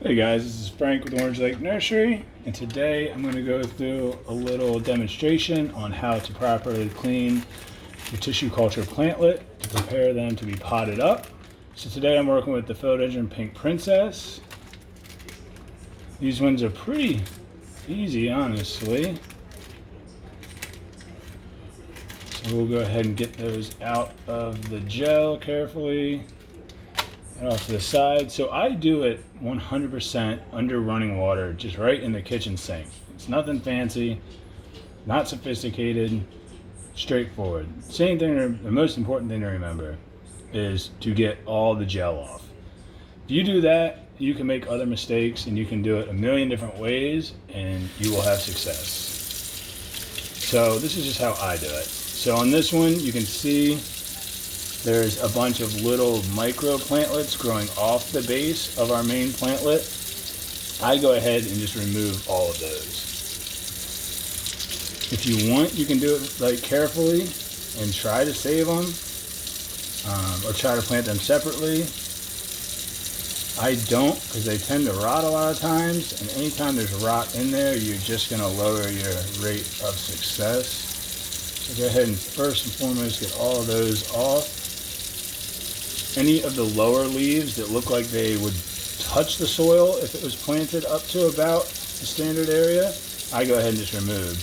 Hey guys, this is Frank with Orange Lake Nursery, and today I'm going to go through a little demonstration on how to properly clean your tissue culture plantlet to prepare them to be potted up. So today I'm working with the Philodendron Pink Princess. These ones are pretty easy, honestly. So we'll go ahead and get those out of the gel carefully. Off to the side. So I do it 100% under running water, just right in the kitchen sink. It's nothing fancy, not sophisticated, straightforward. Same thing, the most important thing to remember is to get all the gel off. If you do that, you can make other mistakes and you can do it a million different ways and you will have success. So this is just how I do it. So on this one, you can see there's a bunch of little micro plantlets growing off the base of our main plantlet. I go ahead and just remove all of those. If you want, you can do it like carefully and try to save them, or try to plant them separately. I don't, because they tend to rot a lot of times, and anytime there's rot in there, you're just going to lower your rate of success. So go ahead and first and foremost get all of those off. Any of the lower leaves that look like they would touch the soil if it was planted up to about the standard area, I go ahead and just remove.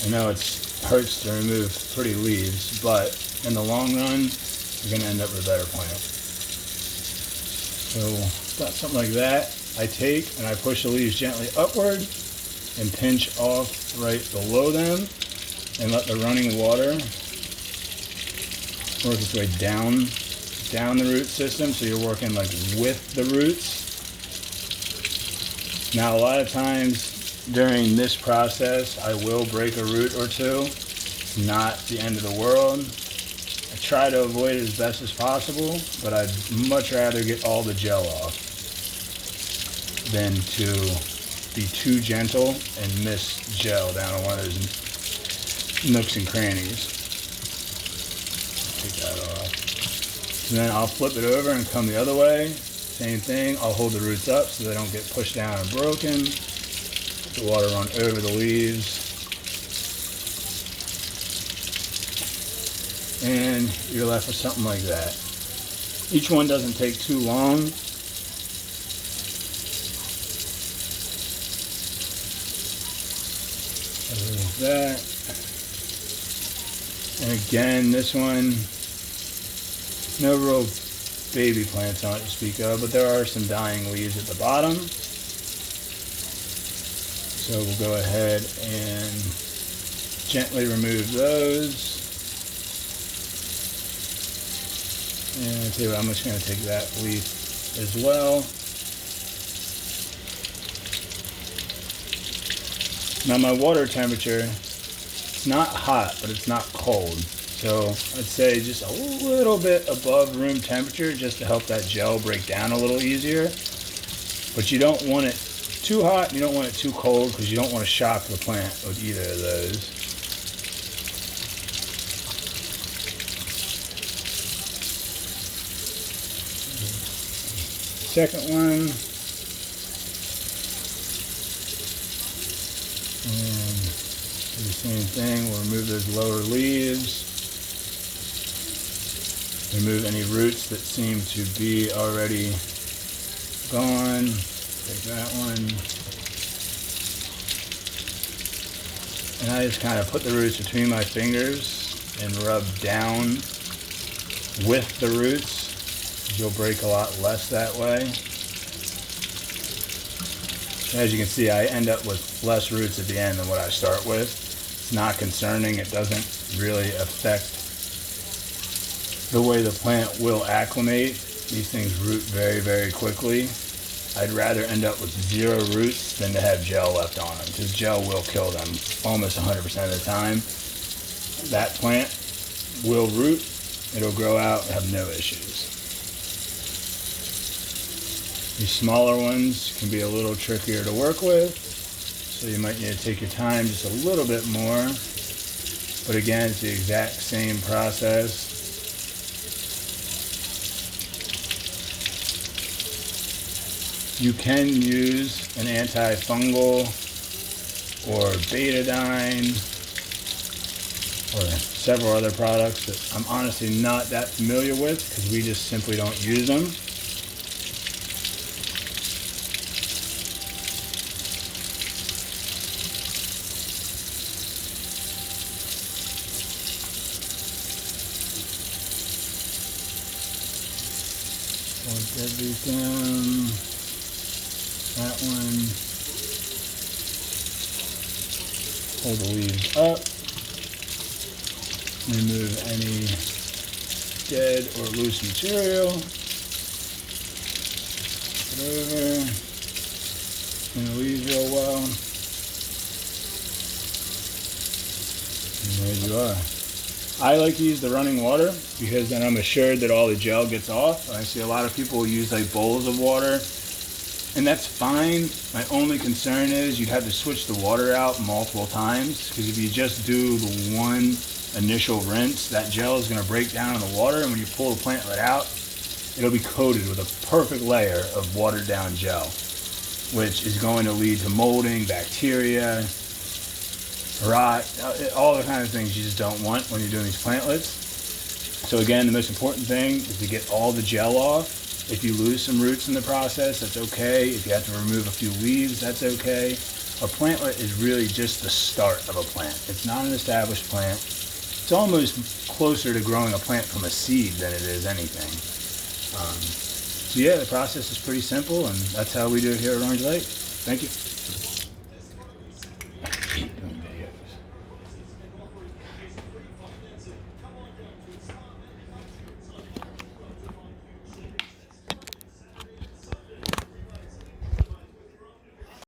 I know it hurts to remove pretty leaves, but in the long run, you're going to end up with a better plant. So got something like that. I take and I push the leaves gently upward and pinch off right below them and let the running water work its way down the root system, so you're working like with the roots. Now a lot of times during this process I will break a root or two. It's not the end of the world. I try to avoid it as best as possible, but I'd much rather get all the gel off than to be too gentle and miss gel down in one of those nooks and crannies. Take that off. And then I'll flip it over and come the other way. Same thing, I'll hold the roots up so they don't get pushed down and broken. Let the water run over the leaves. And you're left with something like that. Each one doesn't take too long. Like that. And again, this one, no real baby plants on it to speak of, but there are some dying leaves at the bottom. So we'll go ahead and gently remove those. And I'll tell you what, I'm just going to take that leaf as well. Now my water temperature, it's not hot, but it's not cold. So I'd say just a little bit above room temperature just to help that gel break down a little easier. But you don't want it too hot and you don't want it too cold because you don't want to shock the plant with either of those. Second one. And do the same thing. We'll remove those lower leaves. Remove any roots that seem to be already gone. Take that one. And I just kind of put the roots between my fingers and rub down with the roots. You'll break a lot less that way. As you can see, I end up with less roots at the end than what I start with. It's not concerning. It doesn't really affect the way the plant will acclimate. These things root very, very quickly. I'd rather end up with 0 roots than to have gel left on them, because gel will kill them almost 100% of the time. That plant will root, it'll grow out, have no issues. These smaller ones can be a little trickier to work with, so you might need to take your time just a little bit more. But again, it's the exact same process. You can use an antifungal or betadine or several other products that I'm honestly not that familiar with because we just simply don't use them. Like everything, that one, pull the leaves up, remove any dead or loose material, put it over, clean the leaves real well, and there you are. I like to use the running water because then I'm assured that all the gel gets off. I see a lot of people use like bowls of water, and that's fine. My only concern is you'd have to switch the water out multiple times because if you just do the one initial rinse, that gel is going to break down in the water, and when you pull the plantlet out, it'll be coated with a perfect layer of watered down gel, which is going to lead to molding, bacteria, rot, all the kind of things you just don't want when you're doing these plantlets. So again, the most important thing is to get all the gel off. If you lose some roots in the process, that's okay. If you have to remove a few leaves, that's okay. A plantlet is really just the start of a plant. It's not an established plant. It's almost closer to growing a plant from a seed than it is anything. So yeah, the process is pretty simple, and that's how we do it here at Orange Lake. Thank you.